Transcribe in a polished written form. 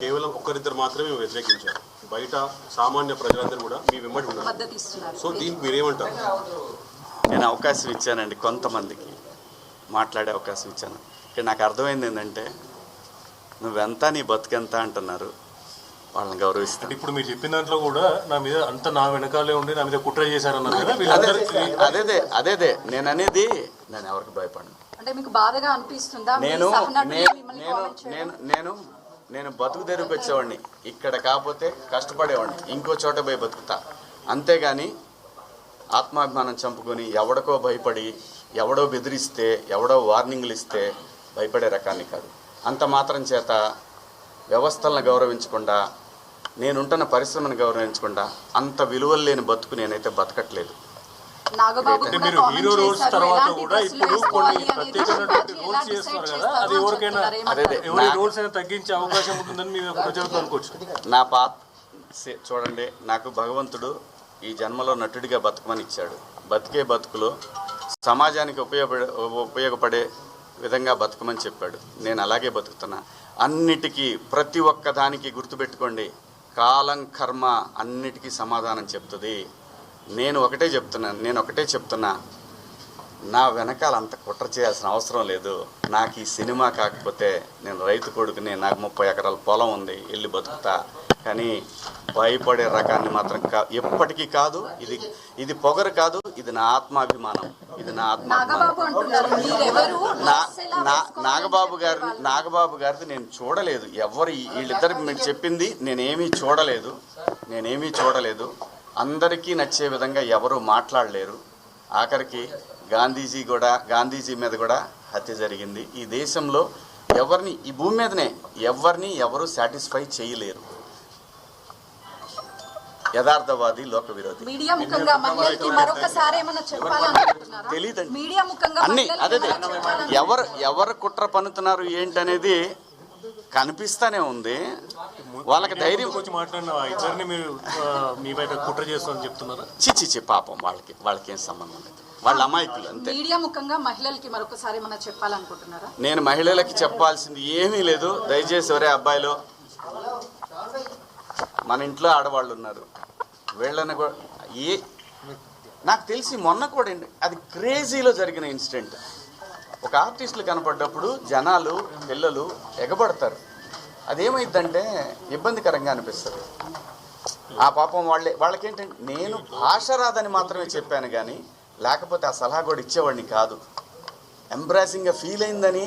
కేవలం ఒక్కరిద్దరు మాత్రమే వ్యతిరేకించారు. బయట సామాన్య ప్రజలందరూ కూడా మీ వెంబడి ఉన్నారు. సో దీనికి మీరేమంటారు? నేను అవకాశం ఇచ్చానండి, కొంతమందికి మాట్లాడే అవకాశం ఇచ్చాను. ఇక్కడ నాకు అర్థమైంది ఏంటంటే నువ్వెంత నీ బతుకెంత అంటున్నారు, వాళ్ళని గౌరవిస్తాను. ఇప్పుడు మీరు చెప్పిన దాంట్లో కూడా నా మీద అంత నా వెనకాలే ఉండి నా మీద కుట్ర చేశారన్నారు కదా. అదేదే నేను అనేది, నేను ఎవరికి భయపడను. అంటే మీకు బాధగా అనిపిస్తుందా? నేను బతుకు తెరువుకి వచ్చేవాడిని, ఇక్కడ కాకపోతే కష్టపడేవాడిని, ఇంకో చోట పోయి బతుకుతా. అంతేగాని ఆత్మాభిమానం చంపుకొని ఎవడికో భయపడి, ఎవడో బెదిరిస్తే, ఎవడో వార్నింగ్లు ఇస్తే భయపడే రకాన్ని కాదు. అంత మాత్రం చేత వ్యవస్థలను గౌరవించకుండా, నేనుంటున్న పరిశ్రమను గౌరవించకుండా అంత విలువలు లేని బతుకు నేనైతే బతకట్లేదు. మీరు హీరో రోల్స్ తర్వాత కూడా ఇప్పుడు కొన్ని ప్రత్యేకమైనటువంటి రోల్స్ చేస్తున్నారు కదా, అది ఎవరికైనా ఎవరి రోల్స్ అయినా తగ్గించే అవకాశం ఉంటుందని మీరు ప్రజలకు అనుకోవచ్చు. నా చూడండి, నాకు భగవంతుడు ఈ జన్మలో నటుడిగా బతకమని ఇచ్చాడు. బతికే బతుకులో సమాజానికి ఉపయోగపడే విధంగా బతకమని చెప్పాడు. నేను అలాగే బతుకుతున్నా. అన్నిటికీ ప్రతి ఒక్క దానికి గుర్తుపెట్టుకోండి, కాలం కర్మ అన్నిటికీ సమాధానం చెప్తుంది. నేను ఒకటే చెప్తున్నా, నా వెనకాల అంత కుట్ర చేయాల్సిన అవసరం లేదు. నాకు ఈ సినిమా కాకపోతే నేను రైతు కొడుకుని, నాకు 30 ఎకరాల పొలం ఉంది, వెళ్ళి బతుకుతా. కానీ భయపడే రకాన్ని మాత్రం ఎప్పటికీ కాదు. ఇది పొగరు కాదు, ఇది నా ఆత్మాభిమానం. ఇది నా నాగబాబు గారిది నేను చూడలేదు. ఎవరు వీళ్ళిద్దరు మీరు చెప్పింది నేనేమీ చూడలేదు. అందరికీ నచ్చే విధంగా ఎవరు మాట్లాడలేరు. ఆఖరికి గాంధీజీ మీద కూడా హత్య జరిగింది. ఈ దేశంలో ఎవరిని, ఈ భూమి మీదనే ఎవరు సాటిస్ఫై చేయలేరు. యథార్థవాది, లోక విరోధి. తెలీదండి అన్ని. అదే ఎవరు కుట్ర పన్నుతున్నారు ఏంటనేది కనిపిస్తానే ఉంది. వాళ్ళకి ధైర్యం వచ్చి మాట్లాడిన ఇద్దరిని మీరు మీ బయట కుట్ర చేస్తామని చెప్తున్నారా? చిచ్చి పాపం, వాళ్ళకి ఏం సంబంధం లేదు. వాళ్ళ అమాయకులు అంతే. మీడియా ముఖంగా మహిళలకి మరొకసారి ఏమైనా చెప్పాలనుకుంటున్నారా? నేను మహిళలకి చెప్పాల్సింది ఏమీ లేదు. దయచేసి ఒరే అబ్బాయిలు, మన ఇంట్లో ఆడవాళ్ళు ఉన్నారు, వీళ్ళని కూడా నాకు తెలిసి మొన్న కూడా అది క్రేజీలో జరిగిన ఇన్సిడెంట్. ఒక ఆర్టిస్టులు కనపడ్డప్పుడు జనాలు, పిల్లలు ఎగబడతారు. అదేమైందంటే ఇబ్బందికరంగా అనిపిస్తుంది. ఆ పాపం వాళ్ళకేంటంటే, నేను భాష రాదని మాత్రమే చెప్పాను కానీ లేకపోతే ఆ సలహా కూడా ఇచ్చేవాడిని కాదు. ఎంబ్రాసింగ్గా ఫీల్ అయిందని